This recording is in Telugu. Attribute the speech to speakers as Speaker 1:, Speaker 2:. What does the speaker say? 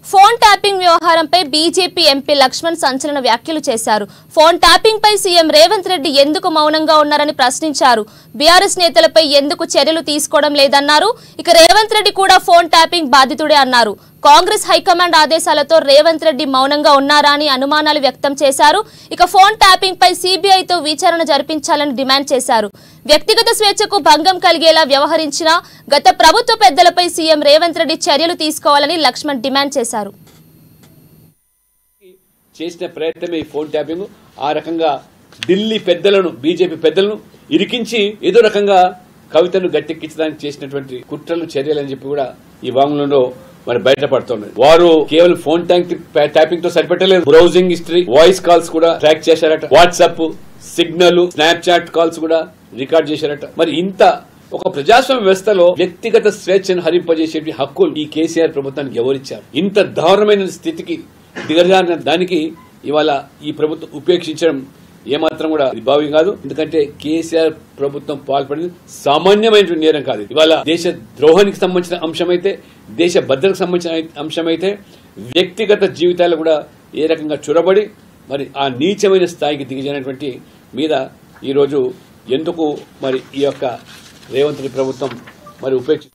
Speaker 1: ఫోన్ ట్యాపింగ్ వ్యవహారంపై బీజేపీ ఎంపీ లక్ష్మణ్ సంచలన వ్యాఖ్యలు చేశారు. ఫోన్ ట్యాపింగ్ పై సీఎం రేవంత్ రెడ్డి ఎందుకు మౌనంగా ఉన్నారని ప్రశ్నించారు. బీఆర్ఎస్ నేతలపై ఎందుకు చర్యలు తీసుకోవడం లేదన్నారు. ఇక రేవంత్ రెడ్డి కూడా ఫోన్ ట్యాపింగ్ బాధితుడే అన్నారు. కాంగ్రెస్ హైకమాండ్ ఆదేశాలతో రేవంత్ రెడ్డి మౌనంగా ఉన్నారా అని అనుమానాలు వ్యక్తం చేశారు. ఇక ఫోన్ ట్యాపింగ్ పై సీబీఐతో విచారణ జరిపించాలని డిమాండ్ చేశారు. వ్యక్తిగత స్వేచ్ఛకు భంగం కలిగేలా వ్యవహరించిన గత ప్రభుత్వ పెద్దలపై సీఎం రేవంత్ రెడ్డి చర్యలు తీసుకోవాలని లక్ష్మణ్ డిమాండ్ చేశారు.
Speaker 2: చేసిన ప్రయత్నమే ఈ ఫోన్ ట్యాపింగ్. ఆ రకంగా ఢిల్లీ పెద్దలను, బీజేపీ పెద్దలను ఇరికించి ఏదో రకంగా కవితను గట్టెక్కించడానికి చేసినటువంటి కుట్రలు, చర్యలు అని చెప్పి కూడా ఈ వాంగ్మూలంలో మరి బయటపడుతున్నది. వారు కేవలం ఫోన్ ట్యాపింగ్ తో సరిపెట్టలేదు, బ్రౌజింగ్ హిస్టరీ, వాయిస్ కాల్స్ కూడా ట్రాక్ చేశారట, వాట్సాప్, సిగ్నల్, స్నాప్చాట్ కాల్స్ కూడా రికార్డ్ చేశారట. మరి ఇంత ఒక ప్రజాస్వామ్య వ్యవస్థలో వ్యక్తిగత స్వేచ్ఛను హరింపజేసే హక్కులు ఈ కేసీఆర్ ప్రభుత్వానికి ఎవరిచ్చారు? ఇంత దారుణమైన స్థితికి దిగజారిన దానికి ఇవాళ ఈ ప్రభుత్వం ఉపేక్షించడం ఏమాత్రం కూడా భావ్యం కాదు. ఎందుకంటే కేసీఆర్ ప్రభుత్వం పాల్పడింది సామాన్యమైన నేరం కాదు. ఇవాళ దేశ ద్రోహానికి సంబంధించిన అంశమైతే, దేశ భద్రతకు సంబంధించిన అంశమైతే, వ్యక్తిగత జీవితాలు కూడా ఏ రకంగా చొరబడి మరి ఆ నీచమైన స్థాయికి దిగజారినటువంటి మీద ఈరోజు ఎందుకు మరి ఈ యొక్క రేవంత్ రెడ్డి ప్రభుత్వం మరి ఉపేక్ష